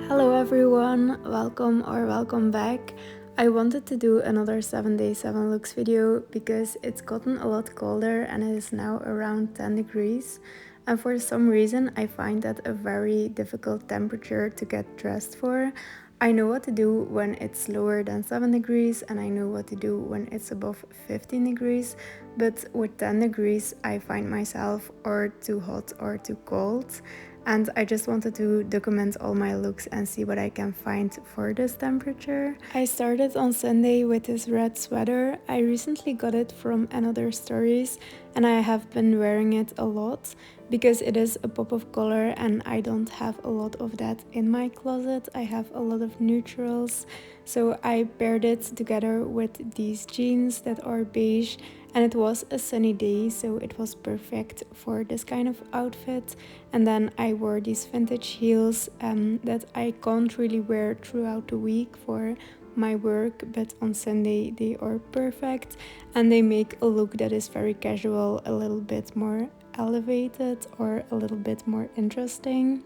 Hello everyone, welcome back. I wanted to do another 7 day 7 looks video because it's gotten a lot colder and it is now around 10 degrees, and for some reason I find that a very difficult temperature to get dressed for. I know what to do when it's lower than 7 degrees and I know what to do when it's above 15 degrees, but with 10 degrees I find myself or too hot or too cold. And I just wanted to document all my looks and see what I can find for this temperature. I started on Sunday with this red sweater. I recently got it from Another Stories and I have been wearing it a lot because it is a pop of color and I don't have a lot of that in my closet. I have a lot of neutrals, so I paired it together with these jeans that are beige, and it was a sunny day, so it was perfect for this kind of outfit. And then I wore these vintage heels that I can't really wear throughout the week for my work, but on Sunday they are perfect and they make a look that is very casual, a little bit more elevated or a little bit more interesting.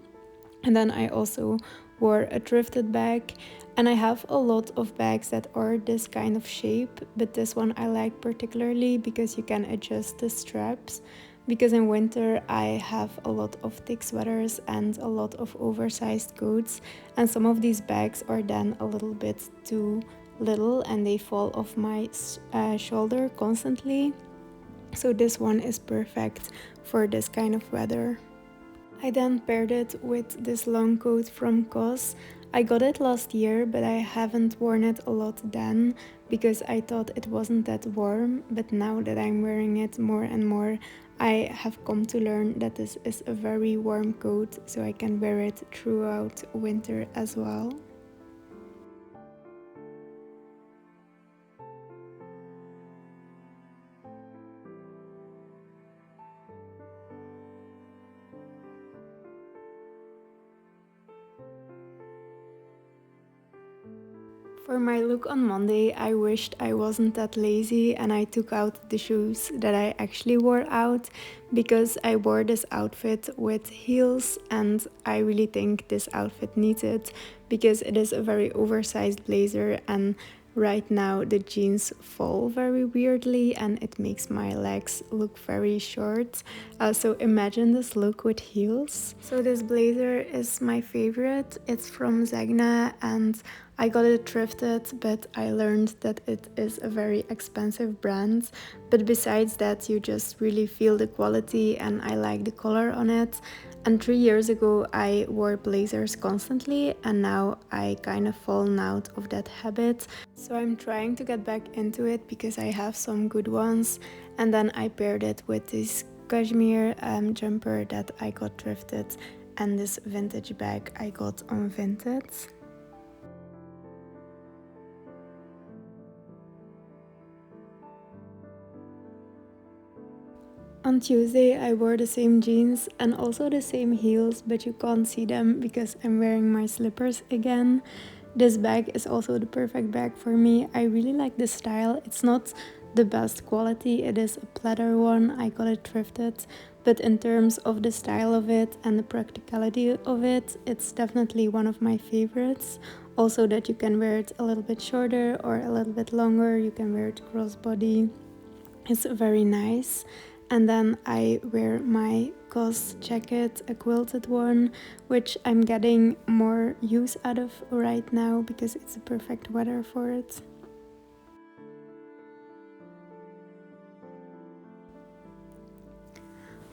And then I also wore a thrifted bag, and I have a lot of bags that are this kind of shape, but this one I like particularly because you can adjust the straps, because in winter I have a lot of thick sweaters and a lot of oversized coats, and some of these bags are then a little bit too little and they fall off my shoulder constantly. So this one is perfect for this kind of weather. I then paired it with this long coat from COS. I got it last year, but I haven't worn it a lot then because I thought it wasn't that warm, but now that I'm wearing it more and more, I have come to learn that this is a very warm coat, so I can wear it throughout winter as well. For my look on Monday, I wished I wasn't that lazy and I took out the shoes that I actually wore out, because I wore this outfit with heels and I really think this outfit needs it because it is a very oversized blazer, and right now the jeans fall very weirdly and it makes my legs look very short. So imagine this look with heels. So this blazer is my favorite. It's from Zegna and I got it thrifted, but I learned that it is a very expensive brand. But besides that, you just really feel the quality and I like the color on it. And 3 years ago, I wore blazers constantly and now I kind of fallen out of that habit. So I'm trying to get back into it because I have some good ones. And then I paired it with this cashmere jumper that I got thrifted and this vintage bag I got on Vinted. On Tuesday I wore the same jeans and also the same heels, but you can't see them because I'm wearing my slippers again. This bag is also the perfect bag for me. I really like the style. It's not the best quality, it is a platter one, I got it thrifted, but in terms of the style of it and the practicality of it, it's definitely one of my favorites. Also that you can wear it a little bit shorter or a little bit longer, you can wear it crossbody. It's very nice. And then I wear my COS jacket, a quilted one, which I'm getting more use out of right now because it's the perfect weather for it.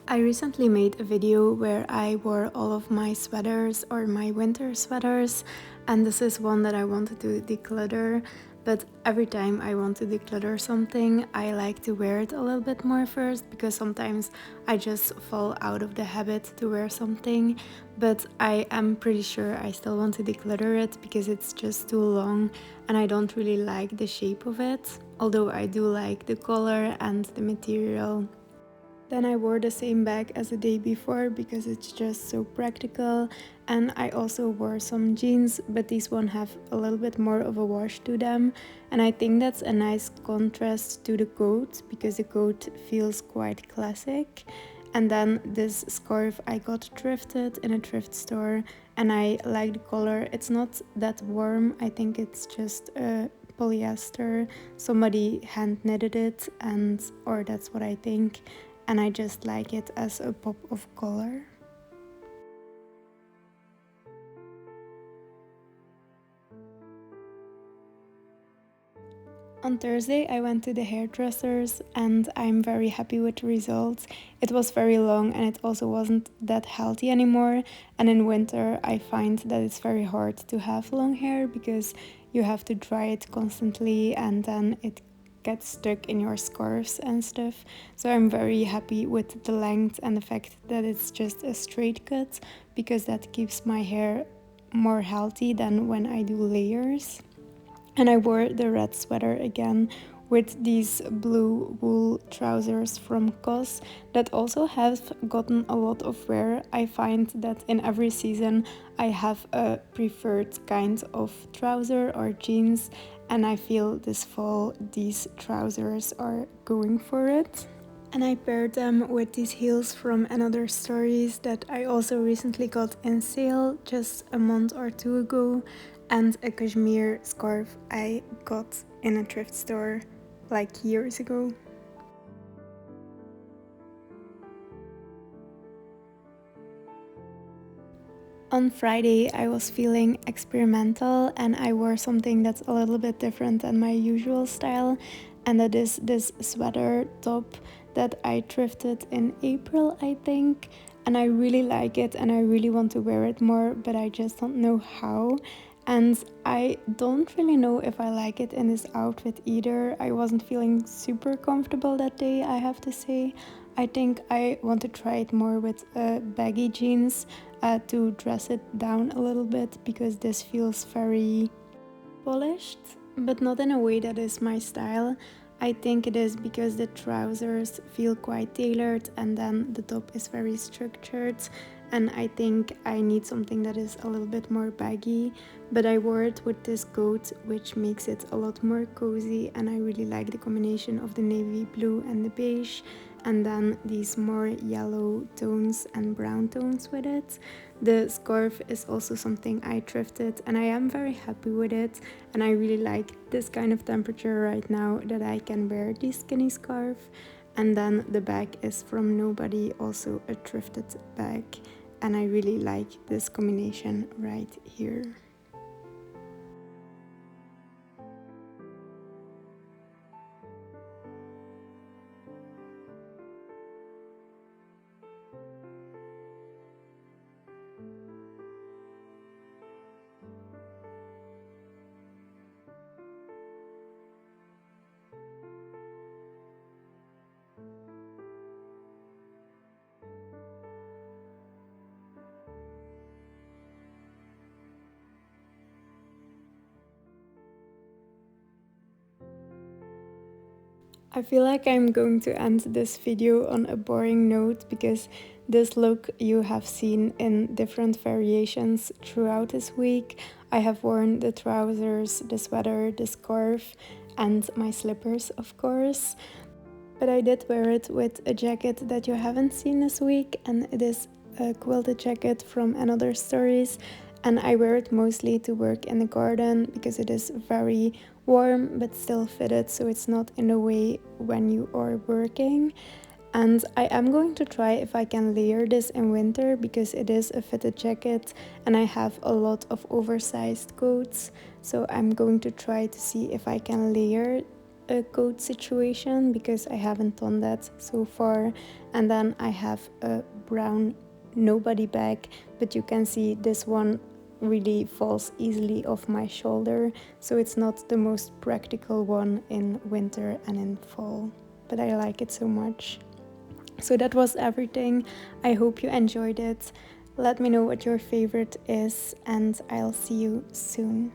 I recently made a video where I wore all of my sweaters or my winter sweaters, and this is one that I wanted to declutter. But every time I want to declutter something, I like to wear it a little bit more first, because sometimes I just fall out of the habit to wear something. But I am pretty sure I still want to declutter it because it's just too long and I don't really like the shape of it, although I do like the color and the material. Then I wore the same bag as the day before because it's just so practical, and I also wore some jeans, but these one have a little bit more of a wash to them, and I think that's a nice contrast to the coat because the coat feels quite classic. And then this scarf I got thrifted in a thrift store, and I like the color. It's not that warm, I think it's just polyester. Somebody hand knitted it, or that's what I think, and I just like it as a pop of color. On Thursday, I went to the hairdressers and I'm very happy with the results. It was very long and it also wasn't that healthy anymore. And in winter, I find that it's very hard to have long hair because you have to dry it constantly and then it gets stuck in your scarves and stuff. So I'm very happy with the length and the fact that it's just a straight cut, because that keeps my hair more healthy than when I do layers. And I wore the red sweater again with these blue wool trousers from COS that also have gotten a lot of wear. I find that in every season I have a preferred kind of trouser or jeans, and I feel this fall these trousers are going for it. And I paired them with these heels from Another Stories that I also recently got in sale just a month or two ago, and a cashmere scarf I got in a thrift store like years ago. On Friday, I was feeling experimental and I wore something that's a little bit different than my usual style, and that is this sweater top that I thrifted in April, I think. And I really like it and I really want to wear it more, but I just don't know how. And I don't really know if I like it in this outfit either. I wasn't feeling super comfortable that day, I have to say. I think I want to try it more with baggy jeans to dress it down a little bit, because this feels very polished, but not in a way that is my style. I think it is because the trousers feel quite tailored and then the top is very structured, and I think I need something that is a little bit more baggy. But I wore it with this coat, which makes it a lot more cozy, and I really like the combination of the navy blue and the beige, and then these more yellow tones and brown tones with it. The scarf is also something I thrifted and I am very happy with it, and I really like this kind of temperature right now that I can wear this skinny scarf. And then the bag is from Nobody, also a thrifted bag, and I really like this combination right here. I feel like I'm going to end this video on a boring note, because this look you have seen in different variations throughout this week. I have worn the trousers, the sweater, the scarf, and my slippers, of course. But I did wear it with a jacket that you haven't seen this week, and it is a quilted jacket from Another Stories. And I wear it mostly to work in the garden because it is very warm but still fitted, so it's not in the way when you are working. And I am going to try if I can layer this in winter, because it is a fitted jacket and I have a lot of oversized coats. So I'm going to try to see if I can layer a coat situation, because I haven't done that so far. And then I have a brown Nobody bag, but you can see this one really falls easily off my shoulder, so it's not the most practical one in winter and in fall, but I like it so much. So that was everything. I hope you enjoyed it. Let me know what your favorite is, and I'll see you soon.